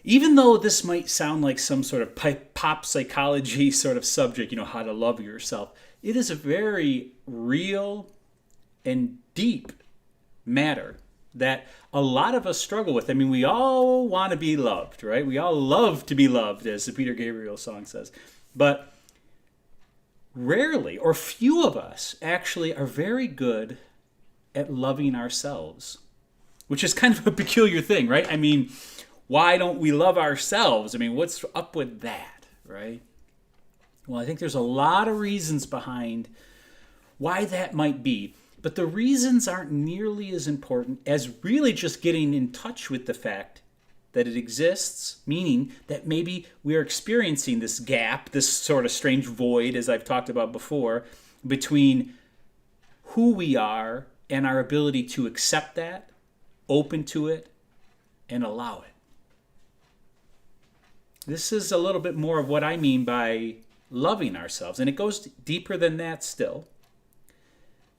Even though this might sound like some sort of pop psychology sort of subject, how to love yourself, it is a very real and deep matter that a lot of us struggle with. I mean, we all want to be loved, right? We all love to be loved, as the Peter Gabriel song says. But rarely, or few of us actually are very good at loving ourselves, which is kind of a peculiar thing, right? I mean, why don't we love ourselves? I mean, what's up with that, right? Well, I think there's a lot of reasons behind why that might be. But the reasons aren't nearly as important as really just getting in touch with the fact that it exists, meaning that maybe we're experiencing this gap, this sort of strange void, as I've talked about before, between who we are and our ability to accept that, open to it, and allow it. This is a little bit more of what I mean by loving ourselves, and it goes deeper than that still.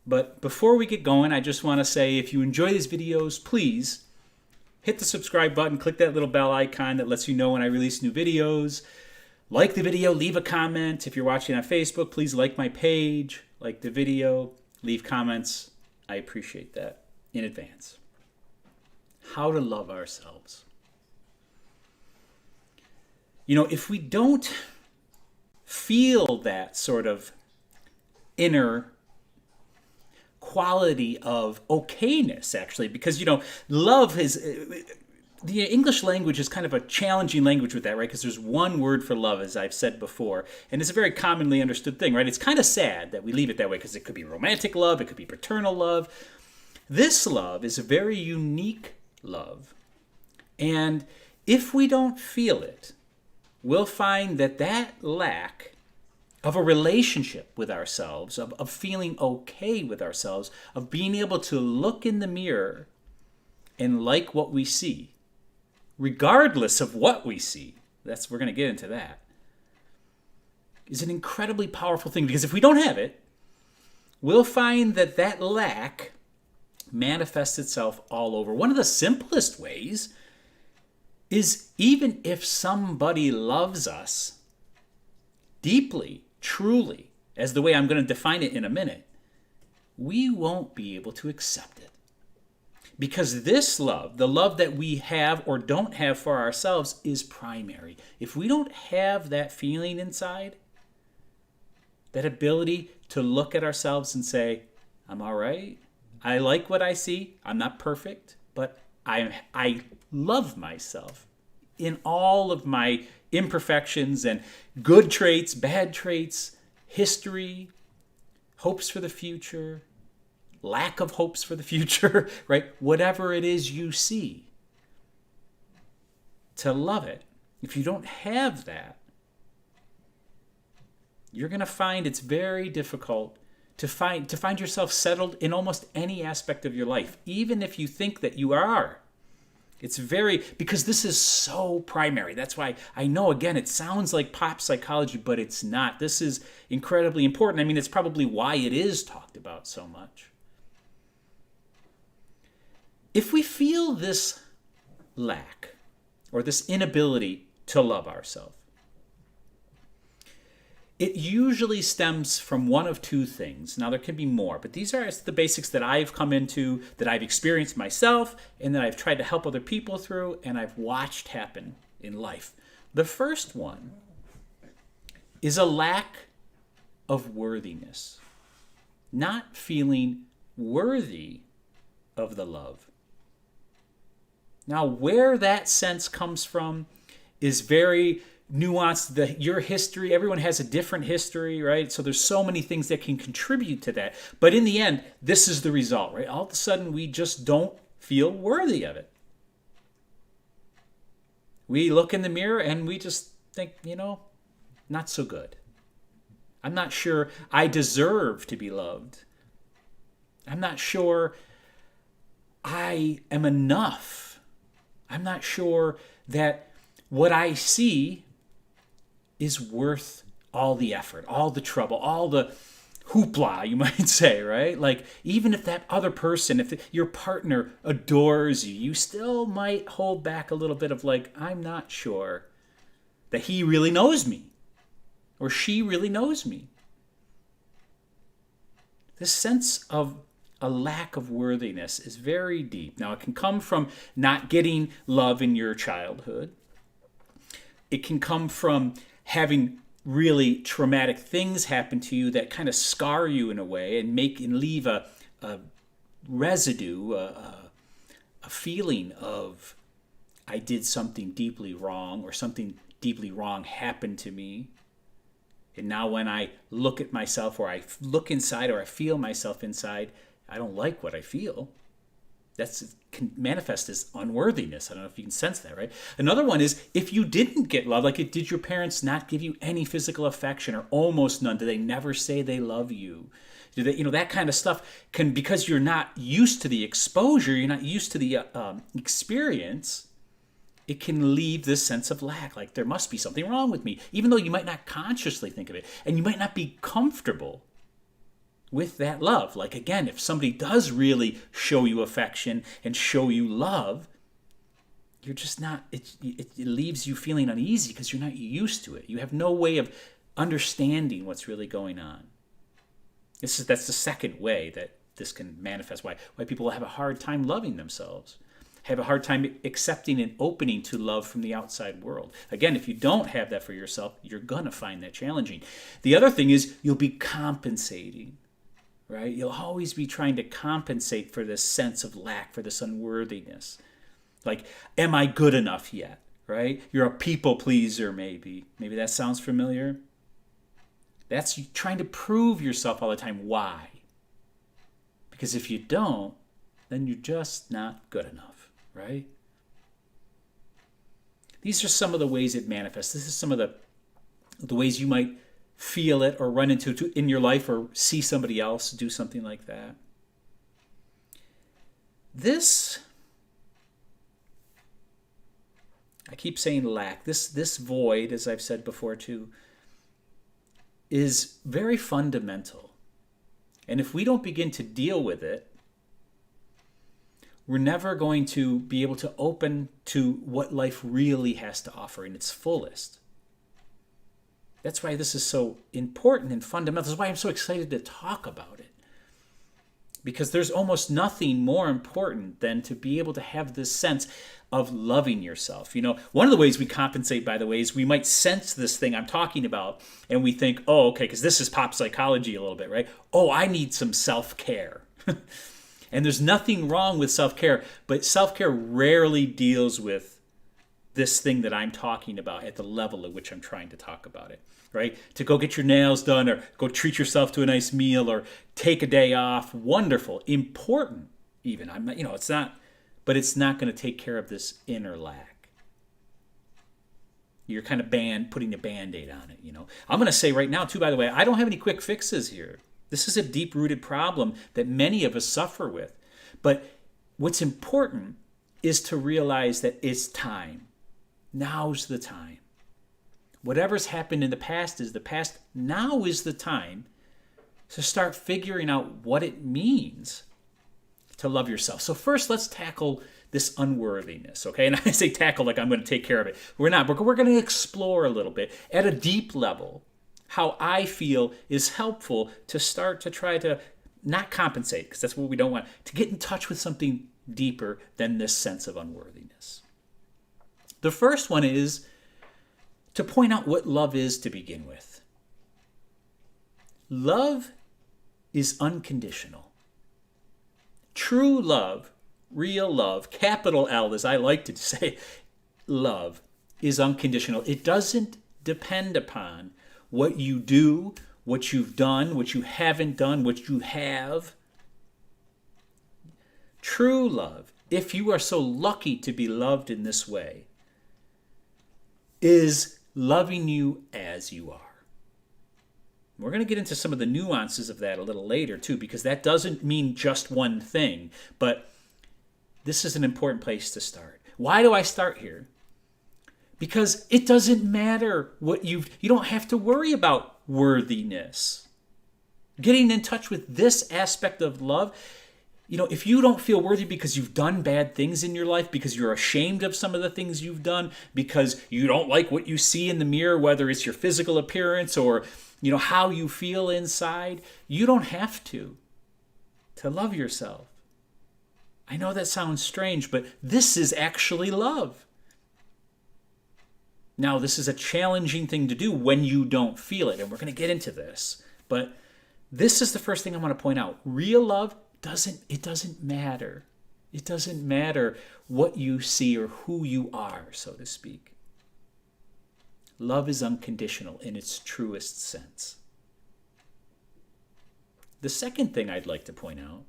But before we get going, I just want to say, if you enjoy these videos, please hit the subscribe button, click that little bell icon that lets you know when I release new videos. Like the video, leave a comment. If you're watching on Facebook, please like my page, like the video, leave comments. I appreciate that in advance. How to love ourselves. If we don't feel that sort of inner quality of okayness, actually, because love is, the English language is kind of a challenging language with that, right? Because there's one word for love, as I've said before, and it's a very commonly understood thing, right? It's kind of sad that we leave it that way, because it could be romantic love, it could be paternal love. This love is a very unique love, and if we don't feel it, we'll find that lack of a relationship with ourselves, of feeling okay with ourselves, of being able to look in the mirror and like what we see, regardless of what we see. We're going to get into that. Is an incredibly powerful thing, because if we don't have it, we'll find that lack manifests itself all over. One of the simplest ways is, even if somebody loves us deeply, truly, as the way I'm going to define it in a minute, we won't be able to accept it. Because this love, the love that we have or don't have for ourselves, is primary. If we don't have that feeling inside, that ability to look at ourselves and say, I'm all right, I like what I see, I'm not perfect, but I love myself in all of my imperfections and good traits, bad traits, history, hopes for the future, lack of hopes for the future, right? Whatever it is you see, to love it. If you don't have that, you're going to find it's very difficult to find yourself settled in almost any aspect of your life, even if you think that you are. It's because this is so primary. That's why I know, again, it sounds like pop psychology, but it's not. This is incredibly important. I mean, it's probably why it is talked about so much. If we feel this lack or this inability to love ourselves, it usually stems from one of two things. Now, there can be more, but these are the basics that I've come into, that I've experienced myself, and that I've tried to help other people through, and I've watched happen in life. The first one is a lack of worthiness, not feeling worthy of the love. Now, where that sense comes from is very nuanced. Your history, everyone has a different history, right? So there's so many things that can contribute to that. But in the end, this is the result, right? All of a sudden, we just don't feel worthy of it. We look in the mirror and we just think, not so good. I'm not sure I deserve to be loved. I'm not sure I am enough. I'm not sure that what I see is worth all the effort, all the trouble, all the hoopla, you might say, right? Like, even if that other person, if your partner adores you, you still might hold back a little bit of like, I'm not sure that he really knows me or she really knows me. This sense of a lack of worthiness is very deep. Now, it can come from not getting love in your childhood. It can come from having really traumatic things happen to you that kind of scar you in a way and make and leave a residue, a feeling of I did something deeply wrong or something deeply wrong happened to me. And now when I look at myself or I look inside or I feel myself inside, I don't like what I feel. That can manifest as unworthiness. I don't know if you can sense that, right? Another one is if you didn't get love, like did your parents not give you any physical affection or almost none? Do they never say they love you? Do they, that kind of stuff can, because you're not used to the exposure, you're not used to the experience, it can leave this sense of lack, like there must be something wrong with me, even though you might not consciously think of it, and you might not be comfortable with that love. Like again, if somebody does really show you affection and show you love, you're just not, it leaves you feeling uneasy because you're not used to it. You have no way of understanding what's really going on. That's the second way that this can manifest, why people have a hard time loving themselves, have a hard time accepting and opening to love from the outside world. Again, if you don't have that for yourself, you're going to find that challenging. The other thing is you'll be compensating, right? You'll always be trying to compensate for this sense of lack, for this unworthiness. Like, am I good enough yet, right? You're a people pleaser, maybe. Maybe that sounds familiar. That's you trying to prove yourself all the time. Why? Because if you don't, then you're just not good enough, right? These are some of the ways it manifests. This is some of the ways you might feel it or run into it in your life or see somebody else do something like that. This, I keep saying lack. This void, as I've said before too, is very fundamental. And if we don't begin to deal with it, we're never going to be able to open to what life really has to offer in its fullest. That's why this is so important and fundamental. That's why I'm so excited to talk about it. Because there's almost nothing more important than to be able to have this sense of loving yourself. One of the ways we compensate, by the way, is we might sense this thing I'm talking about and we think, oh, okay, because this is pop psychology a little bit, right? Oh, I need some self-care. And there's nothing wrong with self-care, but self-care rarely deals with this thing that I'm talking about at the level at which I'm trying to talk about it, right? To go get your nails done or go treat yourself to a nice meal or take a day off, wonderful, important even. I'm not, it's not, but it's not going to take care of this inner lack. You're kind of putting a Band-Aid on it, I'm going to say right now too, by the way, I don't have any quick fixes here. This is a deep-rooted problem that many of us suffer with. But what's important is to realize that it's time. Now's the time. Whatever's happened in the past is the past. Now is the time to start figuring out what it means to love yourself. So first, let's tackle this unworthiness, okay? And I say tackle like I'm going to take care of it. We're not. We're going to explore a little bit at a deep level how I feel is helpful to start to try to not compensate, because that's what we don't want, to get in touch with something deeper than this sense of unworthiness. The first one is to point out what love is to begin with. Love is unconditional. True love, real love, capital L, as I like to say, love is unconditional. It doesn't depend upon what you do, what you've done, what you haven't done, what you have. True love, if you are so lucky to be loved in this way, is loving you as you are. We're going to get into some of the nuances of that a little later too, because that doesn't mean just one thing, but this is an important place to start. Why do I start here? Because it doesn't matter what you don't have to worry about worthiness. Getting in touch with this aspect of love. If you don't feel worthy because you've done bad things in your life, because you're ashamed of some of the things you've done, because you don't like what you see in the mirror, whether it's your physical appearance or, how you feel inside, you don't have to love yourself. I know that sounds strange, but this is actually love. Now, this is a challenging thing to do when you don't feel it, and we're going to get into this. But this is the first thing I want to point out. Real love doesn't matter. It doesn't matter what you see or who you are, so to speak. Love is unconditional in its truest sense. The second thing I'd like to point out,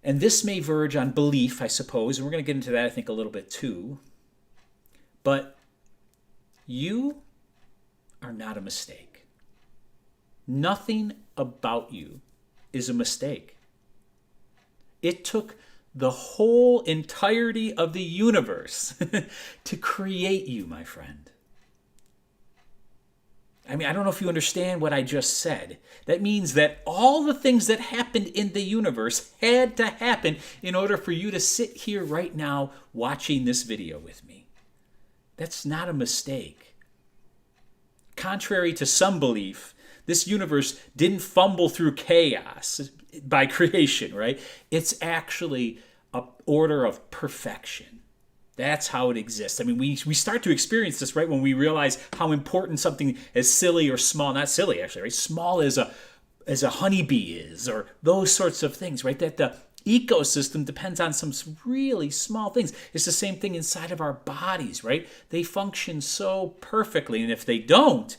and this may verge on belief, I suppose, and we're going to get into that, I think, a little bit too, but you are not a mistake. Nothing about you is a mistake. It took the whole entirety of the universe to create you, my friend. I don't know if you understand what I just said. That means that all the things that happened in the universe had to happen in order for you to sit here right now watching this video with me. That's not a mistake. Contrary to some belief, this universe didn't fumble through chaos by creation, right? It's actually an order of perfection. That's how it exists. We start to experience this, right, when we realize how important something as silly or small, not silly actually, right, small as a honeybee is, or those sorts of things, right, that the ecosystem depends on some really small things. It's the same thing inside of our bodies, right? They function so perfectly, and if they don't,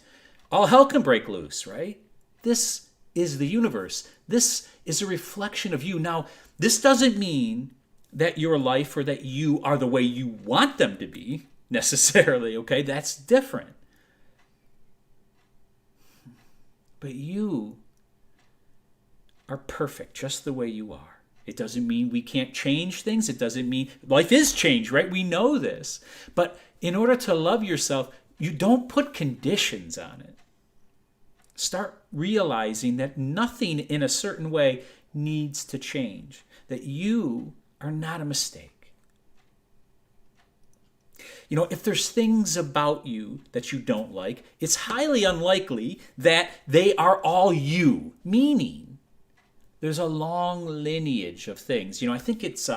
all hell can break loose, right? This is the universe. This is a reflection of you. Now, this doesn't mean that your life or that you are the way you want them to be necessarily, okay? That's different. But you are perfect just the way you are. It doesn't mean we can't change things. It doesn't mean life is change, right? We know this. But in order to love yourself, you don't put conditions on it. Start realizing that nothing in a certain way needs to change, that you are not a mistake. If there's things about you that you don't like, it's highly unlikely that they are all you, meaning there's a long lineage of things. I think it's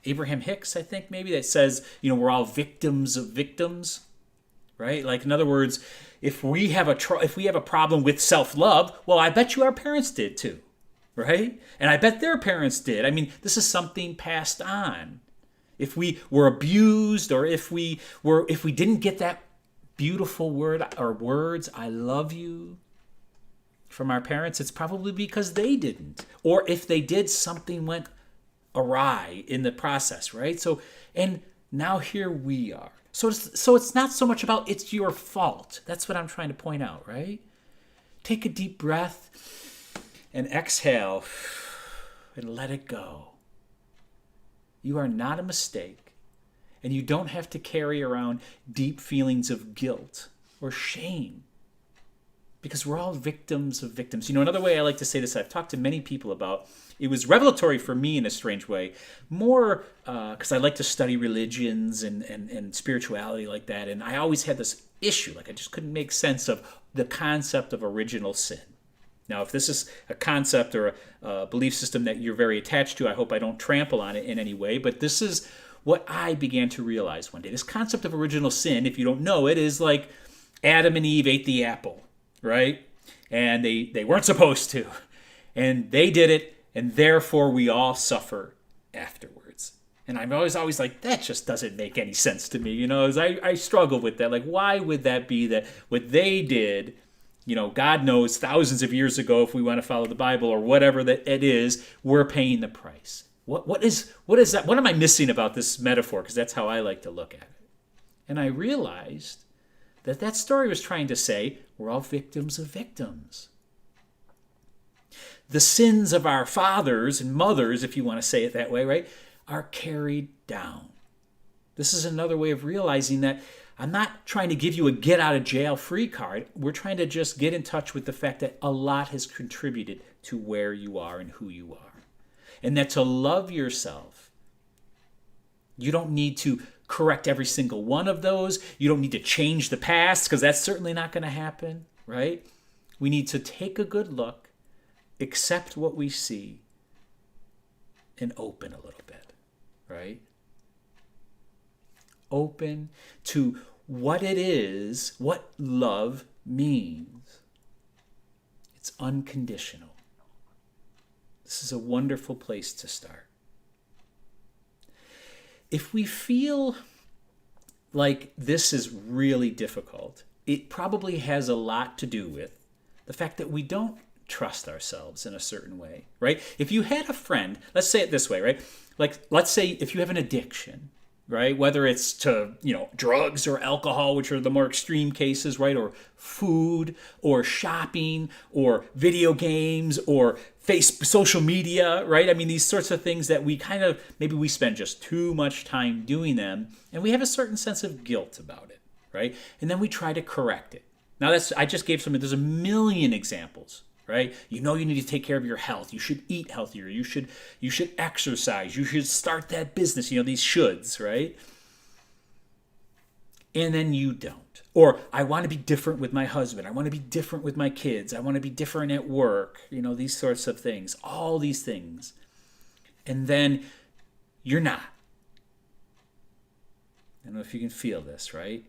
Abraham Hicks, I think maybe, that says, we're all victims of victims, right? Like, in other words, if we have a problem with self-love, well, I bet you our parents did too, right? And I bet their parents did. This is something passed on. If we were abused, or if we didn't get that beautiful word or words, I love you, from our parents, it's probably because they didn't. Or if they did, something went awry in the process, right? So, and now here we are. So it's not so much about it's your fault. That's what I'm trying to point out, right? Take a deep breath and exhale and let it go. You are not a mistake, and you don't have to carry around deep feelings of guilt or shame, because we're all victims of victims. Another way I like to say this, I've talked to many people about, it was revelatory for me in a strange way, more because I like to study religions and spirituality like that, and I always had this issue, I just couldn't make sense of the concept of original sin. Now, if this is a concept or a belief system that you're very attached to, I hope I don't trample on it in any way, but this is what I began to realize one day. This concept of original sin, if you don't know it, is like Adam and Eve ate the apple, right? And they weren't supposed to. And they did it, and therefore we all suffer afterwards. And I'm always like, that just doesn't make any sense to me. As I struggle with that. Like, why would that be that what they did, God knows thousands of years ago, if we want to follow the Bible or whatever that it is, we're paying the price. What is that? What am I missing about this metaphor? Because that's how I like to look at it. And I realized that story was trying to say we're all victims of victims. The sins of our fathers and mothers, if you want to say it that way, right, are carried down. This is another way of realizing that I'm not trying to give you a get out of jail free card. We're trying to just get in touch with the fact that a lot has contributed to where you are and who you are. And that to love yourself, you don't need to correct every single one of those. You don't need to change the past, because that's certainly not going to happen, right? We need to take a good look, accept what we see, and open a little bit, right? Open to what it is, what love means. It's unconditional. This is a wonderful place to start. If we feel like this is really difficult, it probably has a lot to do with the fact that we don't trust ourselves in a certain way, right? If you had a friend, let's say it this way, right? Like, let's say if you have an addiction, right? Whether it's to, drugs or alcohol, which are the more extreme cases, right? Or food or shopping or video games or social media, right? I mean, these sorts of things that we maybe we spend just too much time doing them, and we have a certain sense of guilt about it, right? And then we try to correct it. Now I just gave there's a million examples, right? You need to take care of your health. You should eat healthier. You should exercise. You should start that business. These shoulds, right? And then you don't. Or I want to be different with my husband. I want to be different with my kids. I want to be different at work. These sorts of things. All these things. And then you're not. I don't know if you can feel this, right?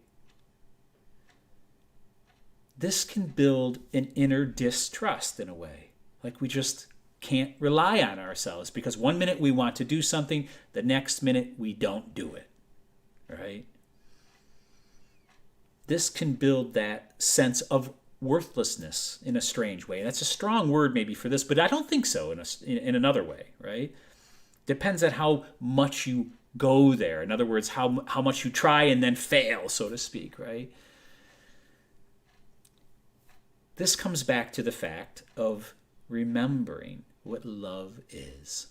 This can build an inner distrust in a way. Like we just can't rely on ourselves, because one minute we want to do something, the next minute we don't do it, right? This can build that sense of worthlessness in a strange way. That's a strong word maybe for this, but I don't think so in another way, right? Depends on how much you go there. In other words, how much you try and then fail, so to speak, right? This comes back to the fact of remembering what love is.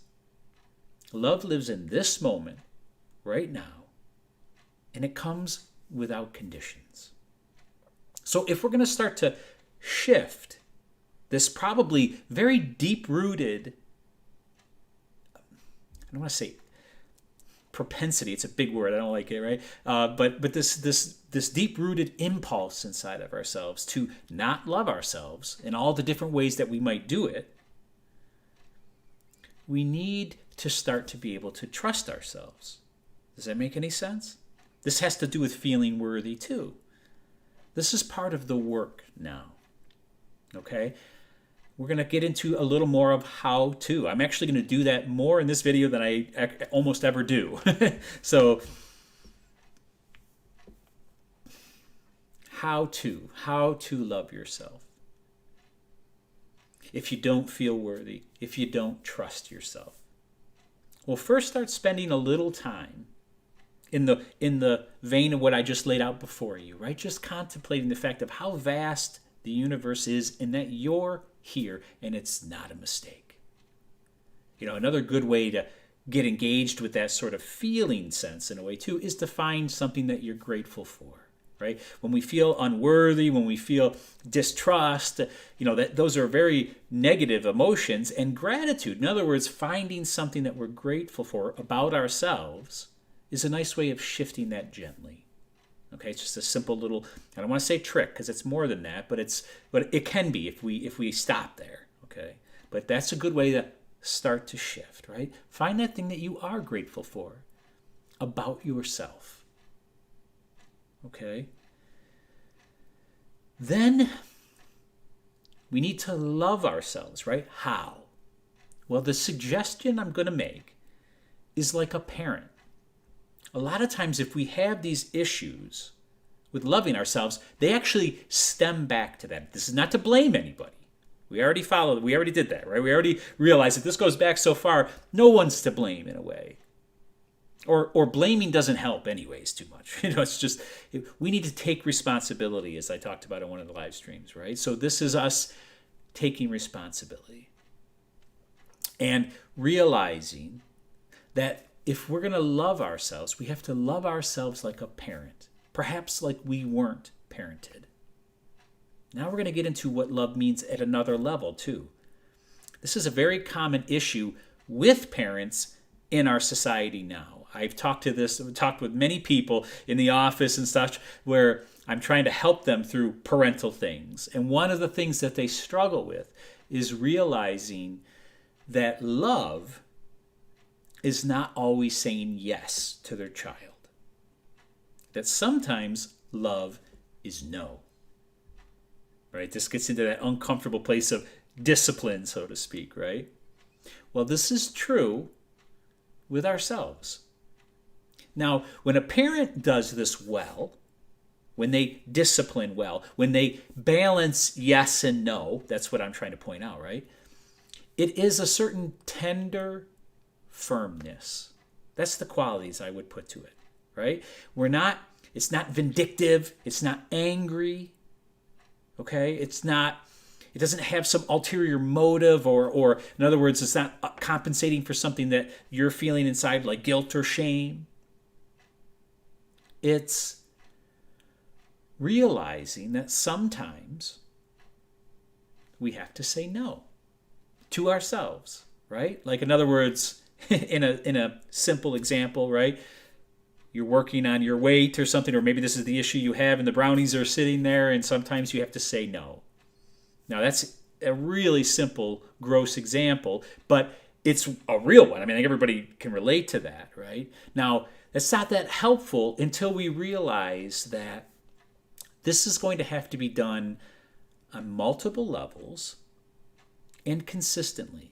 Love lives in this moment, right now, and it comes without conditions. So if we're going to start to shift this probably very deep-rooted, I don't want to say propensity, it's a big word, I don't like it, right? But this deep-rooted impulse inside of ourselves to not love ourselves in all the different ways that we might do it, we need to start to be able to trust ourselves. Does that make any sense? This has to do with feeling worthy too. This is part of the work now. Okay? We're going to get into a little more of how to. I'm actually going to do that more in this video than I almost ever do. So, how to love yourself. If you don't feel worthy, if you don't trust yourself. Well, first start spending a little time in the vein of what I just laid out before you, right? Just contemplating the fact of how vast the universe is and that you're here and it's not a mistake. Another good way to get engaged with that sort of feeling sense in a way too is to find something that you're grateful for, right? When we feel unworthy, when we feel distrust, that those are very negative emotions, and gratitude, in other words, finding something that we're grateful for about ourselves, is a nice way of shifting that gently. Okay, it's just a simple little, I don't want to say trick because it's more than that, but it can be if we stop there. Okay, but that's a good way to start to shift, right? Find that thing that you are grateful for about yourself. Okay. Then we need to love ourselves, right? How? Well, the suggestion I'm going to make is like a parent. A lot of times if we have these issues with loving ourselves, they actually stem back to that. This is not to blame anybody. We already did that, right? We already realized that this goes back so far, no one's to blame in a way. Or blaming doesn't help anyways too much. It's just, we need to take responsibility, as I talked about in one of the live streams, right? So this is us taking responsibility and realizing that if we're going to love ourselves, we have to love ourselves like a parent. perhaps like we weren't parented. Now we're going to get into what love means at another level too. This is a very common issue with parents in our society now. I've talked with many people in the office and such where I'm trying to help them through parental things. And one of the things that they struggle with is realizing that love is not always saying yes to their child. That sometimes love is no. Right? This gets into that uncomfortable place of discipline, so to speak, right? Well, this is true with ourselves. Now, when a parent does this well, when they discipline well, when they balance yes and no, that's what I'm trying to point out, right? It is a certain tender firmness. That's the qualities I would put to it, right? It's not vindictive, it's not angry, okay? It doesn't have some ulterior motive or in other words, it's not compensating for something that you're feeling inside like guilt or shame. It's realizing that sometimes we have to say no to ourselves, right? Like in other words, in a simple example, right? You're working on your weight or something, or maybe this is the issue you have and the brownies are sitting there and sometimes you have to say no. Now that's a really simple, gross example, but it's a real one. I mean, everybody can relate to that, right? Now, it's not that helpful until we realize that this is going to have to be done on multiple levels and consistently.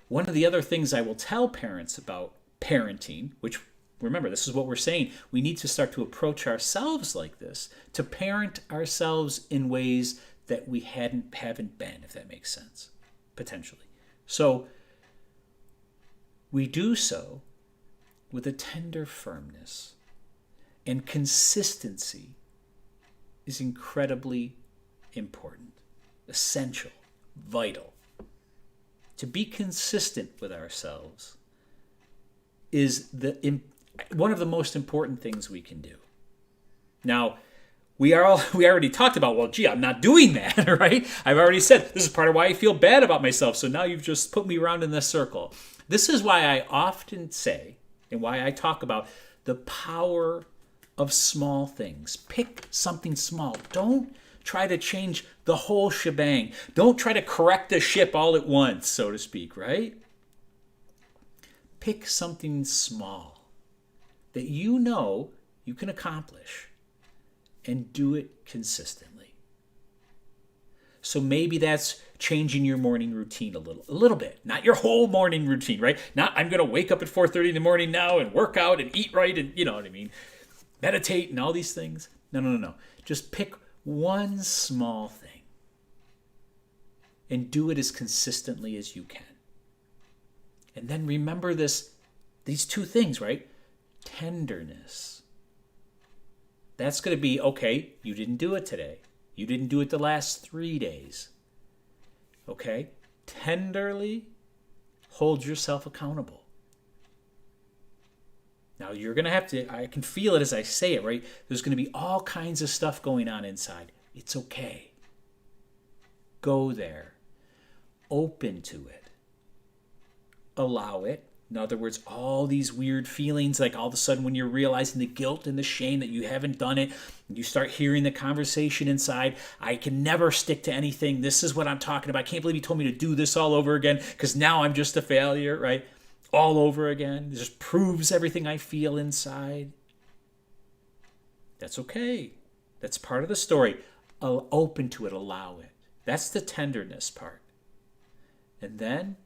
One of the other things I will tell parents about parenting, which remember, this is what we're saying, we need to start to approach ourselves like this, to parent ourselves in ways that we haven't been, if that makes sense, potentially. So we do so with a tender firmness, and consistency is incredibly important, essential, vital. To be consistent with ourselves is one of the most important things we can do. Now, we already talked about, well, gee, I'm not doing that, right? I've already said this is part of why I feel bad about myself. So now you've just put me around in this circle. This is why I often say, and why I talk about the power of small things. Pick something small. Don't try to change the whole shebang. Don't try to correct the ship all at once, so to speak, right? Pick something small that you know you can accomplish and do it consistently. So maybe that's changing your morning routine a little bit. Not your whole morning routine, right? Not I'm going to wake up at 4:30 in the morning now and work out and eat right and you know what I mean, meditate and all these things. No. Just pick one small thing and do it as consistently as you can. And then remember these two things, right? Tenderness. That's going to be, okay, you didn't do it today. You didn't do it the last 3 days. Okay? Tenderly hold yourself accountable. Now you're going to have to, I can feel it as I say it, right? There's going to be all kinds of stuff going on inside. It's okay. Go there. Open to it. Allow it. In other words, all these weird feelings, like all of a sudden when you're realizing the guilt and the shame that you haven't done it, you start hearing the conversation inside, I can never stick to anything. This is what I'm talking about. I can't believe you told me to do this all over again because now I'm just a failure, right? All over again. It just proves everything I feel inside. That's okay. That's part of the story. Open to it. Allow it. That's the tenderness part. And then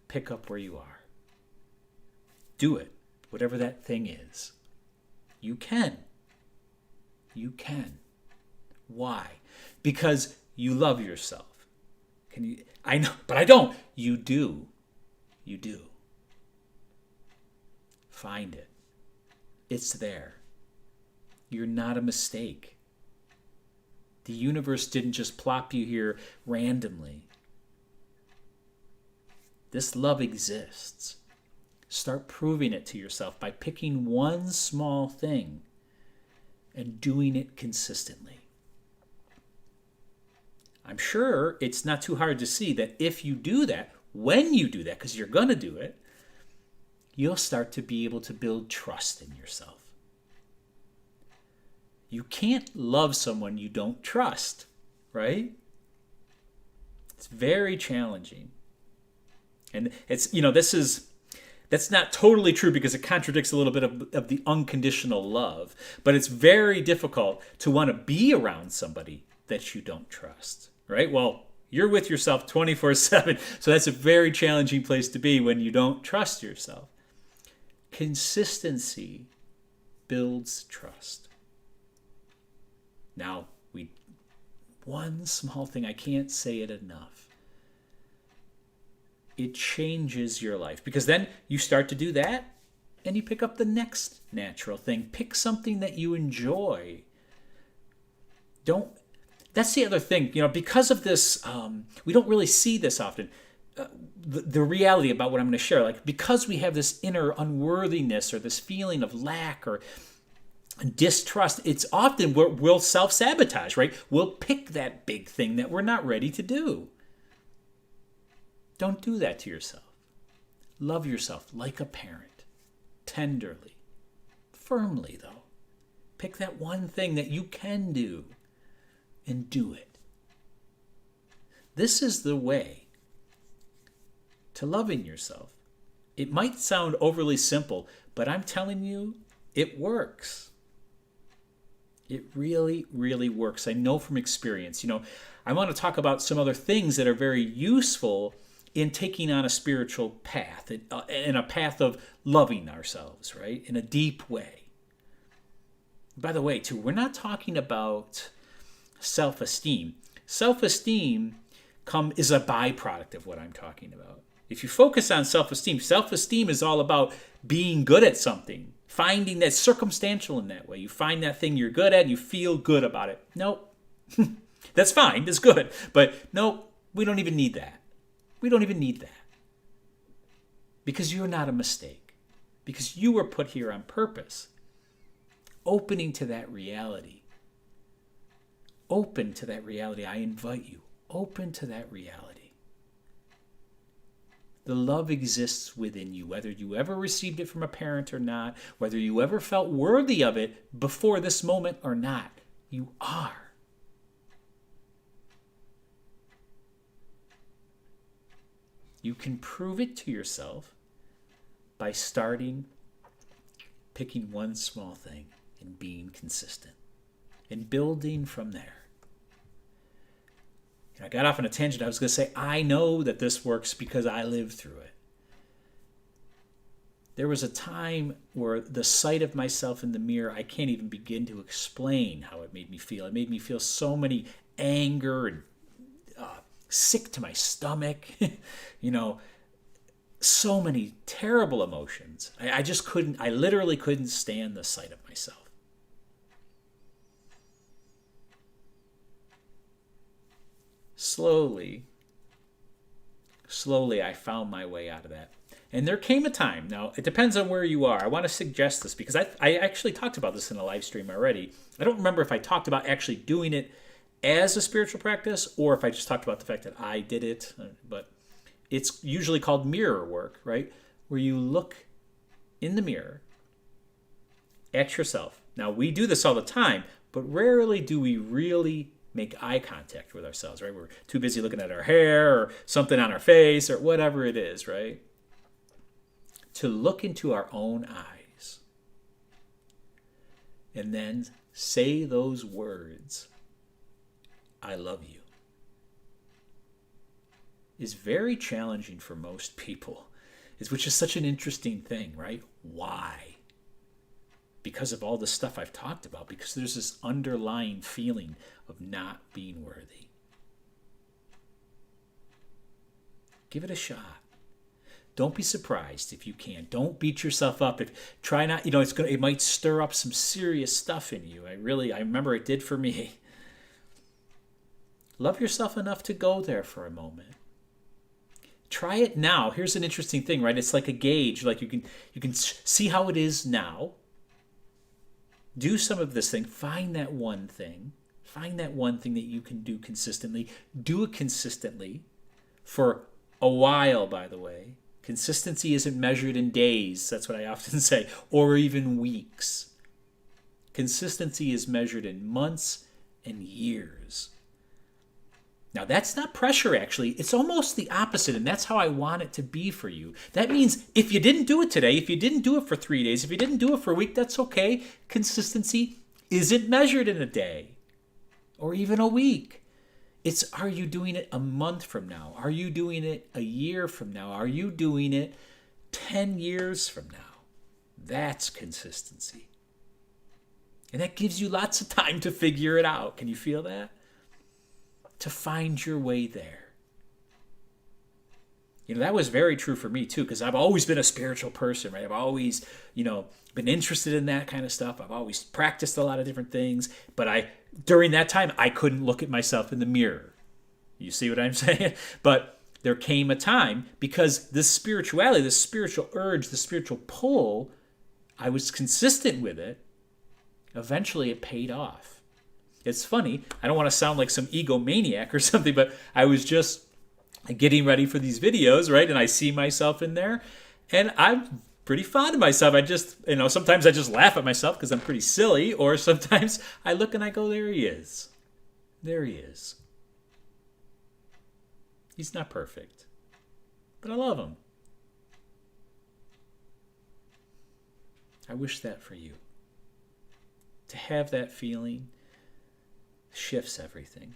pick up where you are. Do it, whatever that thing is. You can. You can. Why? Because you love yourself. Can you? I know, but I don't. You do. You do. Find it. It's there. You're not a mistake. The universe didn't just plop you here randomly. This love exists. Start proving it to yourself by picking one small thing and doing it consistently. I'm sure it's not too hard to see that if you do that, when you do that, because you're going to do it, you'll start to be able to build trust in yourself. You can't love someone you don't trust, right? It's very challenging. And it's, that's not totally true because it contradicts a little bit of the unconditional love. But it's very difficult to want to be around somebody that you don't trust, right? Well, you're with yourself 24/7. So that's a very challenging place to be when you don't trust yourself. Consistency builds trust. Now, one small thing, I can't say it enough. It changes your life because then you start to do that and you pick up the next natural thing. Pick something that you enjoy. That's the other thing, because of this, we don't really see this often. The reality about what I'm going to share, like because we have this inner unworthiness or this feeling of lack or distrust, it's often we'll self-sabotage, right? We'll pick that big thing that we're not ready to do. Don't do that to yourself. Love yourself like a parent, tenderly, firmly though. Pick that one thing that you can do and do it. This is the way to loving yourself. It might sound overly simple, but I'm telling you, it works. It really, really works. I know from experience. I want to talk about some other things that are very useful in taking on a spiritual path, in a path of loving ourselves, right? In a deep way. By the way, too, we're not talking about self-esteem. Self-esteem is a byproduct of what I'm talking about. If you focus on self-esteem is all about being good at something, finding that circumstantial in that way. You find that thing you're good at and you feel good about it. Nope. That's fine. That's good. But no, we don't even need that. We don't even need that. Because you're not a mistake. Because you were put here on purpose. Opening to that reality. Open to that reality. I invite you. Open to that reality. The love exists within you, whether you ever received it from a parent or not, whether you ever felt worthy of it before this moment or not. You are. You can prove it to yourself by picking one small thing and being consistent and building from there. I got off on a tangent. I was going to say, I know that this works because I lived through it. There was a time where the sight of myself in the mirror, I can't even begin to explain how it made me feel. It made me feel so many anger and sick to my stomach, so many terrible emotions. I literally couldn't stand the sight of myself. Slowly, I found my way out of that. And there came a time, now it depends on where you are. I want to suggest this because I actually talked about this in a live stream already. I don't remember if I talked about actually doing it as a spiritual practice or if I just talked about the fact that I did it. But it's usually called mirror work, right? Where you look in the mirror at yourself. Now we do this all the time, but rarely do we really make eye contact with ourselves, right? We're too busy looking at our hair or something on our face or whatever it is, right? To look into our own eyes and then say those words, I love you, is very challenging for most people, which is such an interesting thing, right? Why? Because of all the stuff I've talked about, because there's this underlying feeling of not being worthy. Give it a shot. Don't be surprised if you can. Don't beat yourself up. Try not, it might stir up some serious stuff in you. I remember it did for me. Love yourself enough to go there for a moment. Try it now. Here's an interesting thing, right? It's like a gauge. Like you can see how it is now. do some of this thing. Find that one thing. Find that one thing that you can do consistently. Do it consistently for a while, by the way. Consistency isn't measured in days, that's what I often say, or even weeks. Consistency is measured in months and years. Now, that's not pressure, actually. It's almost the opposite, and that's how I want it to be for you. That means if you didn't do it today, if you didn't do it for 3 days, if you didn't do it for a week, that's okay. Consistency isn't measured in a day or even a week. It's, are you doing it a month from now? Are you doing it a year from now? Are you doing it 10 years from now? That's consistency. And that gives you lots of time to figure it out. Can you feel that? To find your way there. You know, that was very true for me too, because I've always been a spiritual person, right? I've always, been interested in that kind of stuff. I've always practiced a lot of different things, but during that time, I couldn't look at myself in the mirror. You see what I'm saying? But there came a time, because this spirituality, this spiritual urge, the spiritual pull, I was consistent with it. Eventually it paid off. It's funny, I don't want to sound like some egomaniac or something, but I was just getting ready for these videos, right? And I see myself in there, and I'm pretty fond of myself. I just, sometimes I just laugh at myself because I'm pretty silly, or sometimes I look and I go, there he is. There he is. He's not perfect, but I love him. I wish that for you. To have that feeling shifts everything.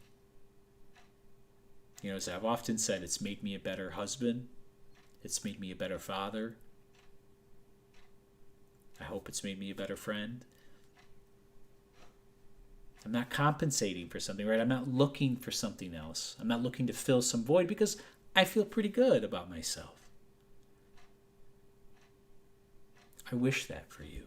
As I've often said, it's made me a better husband. It's made me a better father. I hope it's made me a better friend. I'm not compensating for something, right? I'm not looking for something else. I'm not looking to fill some void because I feel pretty good about myself. I wish that for you.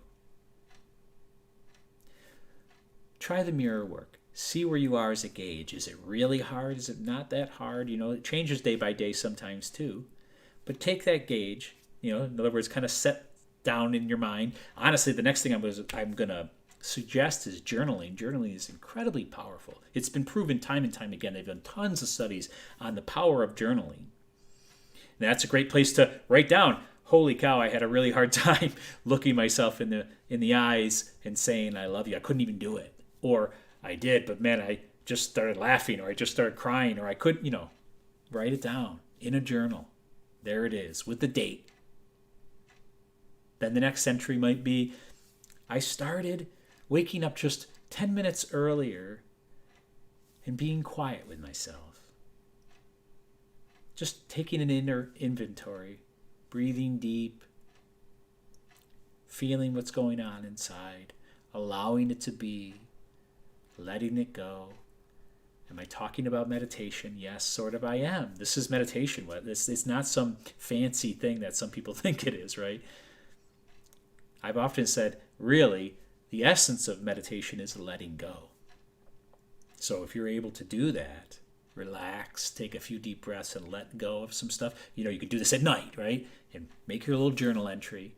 Try the mirror work. See where you are as a gauge. Is it really hard? Is it not that hard? It changes day by day sometimes too. But take that gauge, in other words, kind of set down in your mind. Honestly, the next thing I'm going to suggest is journaling. Journaling is incredibly powerful. It's been proven time and time again. They've done tons of studies on the power of journaling. And that's a great place to write down, holy cow, I had a really hard time looking myself in the eyes and saying I love you. I couldn't even do it. Or I did, but man, I just started laughing, or I just started crying, or I couldn't, write it down in a journal. There it is with the date. Then the next entry might be, I started waking up just 10 minutes earlier and being quiet with myself. Just taking an inner inventory, breathing deep, feeling what's going on inside, allowing it to be, letting it go. Am I talking about meditation? Yes, sort of I am. This is meditation. It's not some fancy thing that some people think it is, right? I've often said, really, the essence of meditation is letting go. So if you're able to do that, relax, take a few deep breaths and let go of some stuff. You could do this at night, right? And make your little journal entry.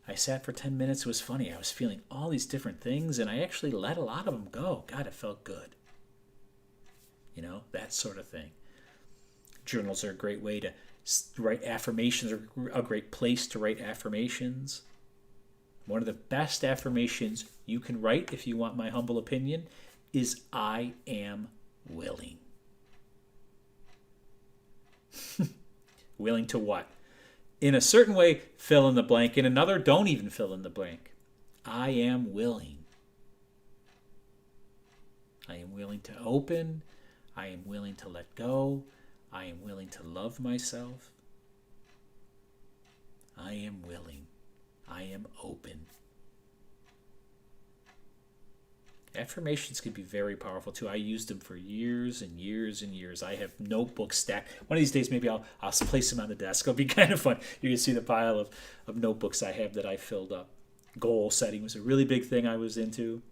I sat for 10 minutes. It was funny. I was feeling all these different things, and I actually let a lot of them go. God, it felt good. That sort of thing. Journals are a great way to write affirmations, or a great place to write affirmations. One of the best affirmations you can write, if you want my humble opinion, is I am willing. Willing to what? In a certain way, fill in the blank. In another, don't even fill in the blank. I am willing. I am willing to open. I am willing to let go. I am willing to love myself. I am willing. I am open. Affirmations can be very powerful too. I used them for years and years and years. I have notebooks stacked. One of these days, maybe I'll place them on the desk. It'll be kind of fun. You can see the pile of notebooks I have that I filled up. Goal setting was a really big thing I was into.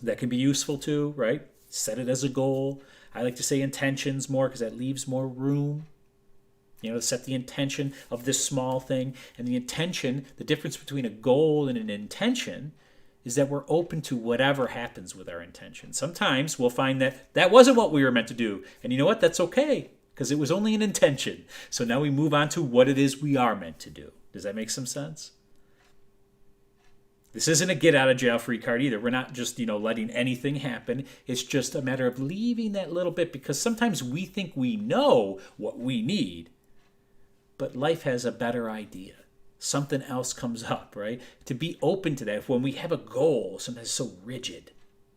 That can be useful too, right? Set it as a goal. I like to say intentions more because that leaves more room. Set the intention of this small thing. And the intention, the difference between a goal and an intention is that we're open to whatever happens with our intention. Sometimes we'll find that that wasn't what we were meant to do. And you know what? That's okay, because it was only an intention. So now we move on to what it is we are meant to do. Does that make some sense? This isn't a get out of jail free card either. We're not just, letting anything happen. It's just a matter of leaving that little bit, because sometimes we think we know what we need, but life has a better idea. Something else comes up, right? To be open to that. When we have a goal, sometimes it's so rigid,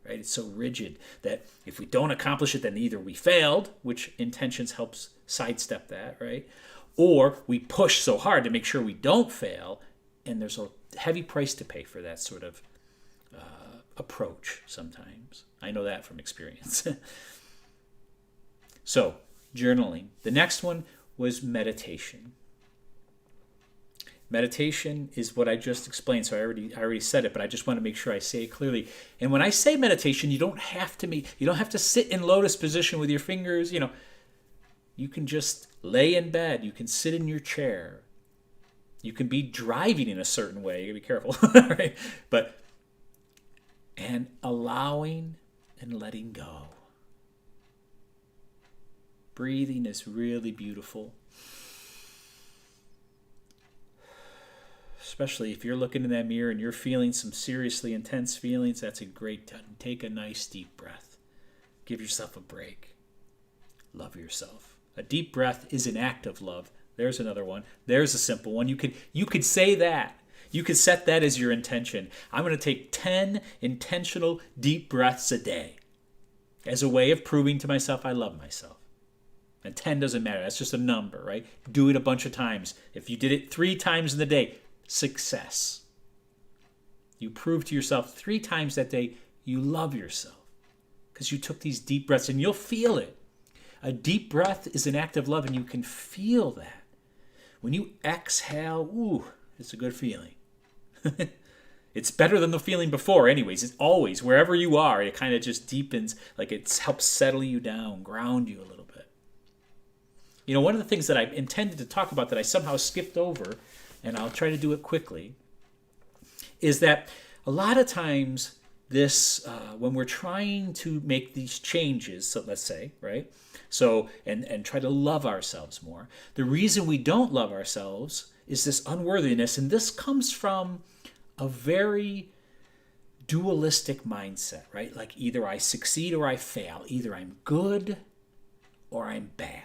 right? It's so rigid that if we don't accomplish it, then either we failed, which intentions helps sidestep that, right? Or we push so hard to make sure we don't fail, and there's a heavy price to pay for that sort of approach sometimes. I know that from experience. So, journaling. The next one was meditation. Meditation is what I just explained, so I already said it, but I just want to make sure I say it clearly. And when I say meditation, you don't have to sit in lotus position with your fingers. You can just lay in bed. You can sit in your chair. You can be driving in a certain way. You gotta be careful, right? And allowing and letting go. Breathing is really beautiful. Especially if you're looking in that mirror and you're feeling some seriously intense feelings, that's a great time. Take a nice deep breath. Give yourself a break. Love yourself. A deep breath is an act of love. There's another one. There's a simple one. You could say that. You could set that as your intention. I'm going to take 10 intentional deep breaths a day as a way of proving to myself I love myself. And 10 doesn't matter. That's just a number, right? Do it a bunch of times. If you did it 3 times in the day, success. You prove to yourself 3 times that day you love yourself because you took these deep breaths, and you'll feel it. A deep breath is an act of love, and you can feel that. When you exhale, it's a good feeling. It's better than the feeling before anyways. It's always, wherever you are, it kind of just deepens, like it helps settle you down, ground you a little bit. One of the things that I intended to talk about that I somehow skipped over, and I'll try to do it quickly, is that a lot of times when we're trying to make these changes, so let's say, right? So, and try to love ourselves more. The reason we don't love ourselves is this unworthiness, and this comes from a very dualistic mindset, right? Like either I succeed or I fail. Either I'm good or I'm bad.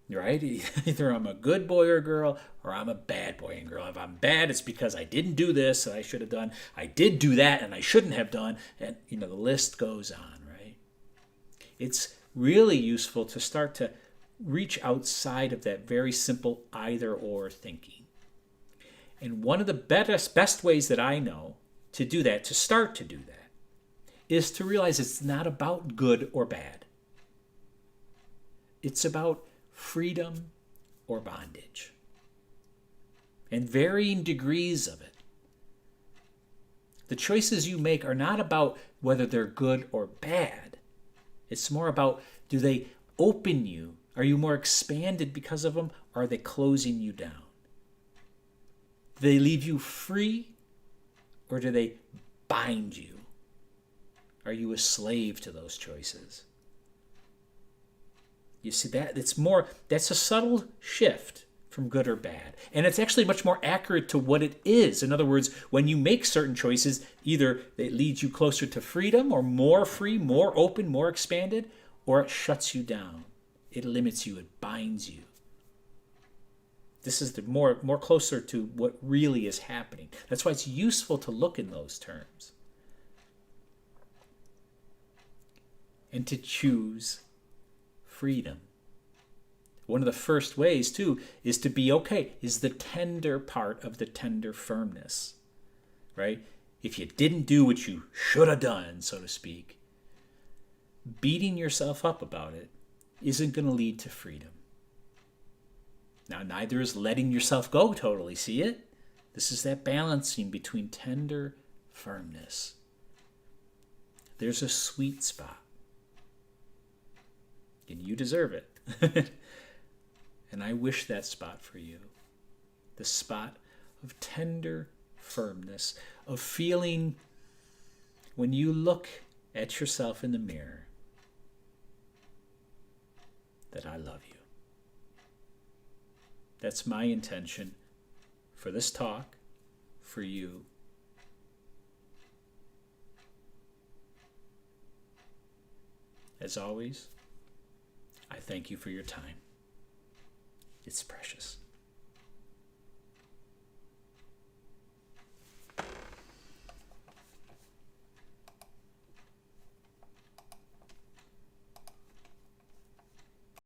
Right? Either I'm a good boy or girl, or I'm a bad boy and girl. If I'm bad, it's because I didn't do this that I should have done. I did do that and I shouldn't have done. And, the list goes on, right? It's really useful to start to reach outside of that very simple either-or thinking. And one of the best ways that I know to do that, to start to do that, is to realize it's not about good or bad. It's about freedom or bondage, and varying degrees of it. The choices you make are not about whether they're good or bad. It's more about, do they open you? Are you more expanded because of them? Or are they closing you down? Do they leave you free, or do they bind you? Are you a slave to those choices? You see that? That's a subtle shift from good or bad. And it's actually much more accurate to what it is. In other words, when you make certain choices, either it leads you closer to freedom, or more free, more open, more expanded, or it shuts you down. It limits you, it binds you. This is the more closer to what really is happening. That's why it's useful to look in those terms. And to choose freedom. One of the first ways, too, is to be okay, is the tender part of the tender firmness, right? If you didn't do what you should have done, so to speak, beating yourself up about it isn't going to lead to freedom. Now, neither is letting yourself go totally, see it? This is that balancing between tender firmness. There's a sweet spot. And you deserve it. And I wish that spot for you. The spot of tender firmness, of feeling when you look at yourself in the mirror that I love you. That's my intention for this talk, for you. As always, I thank you for your time. It's precious.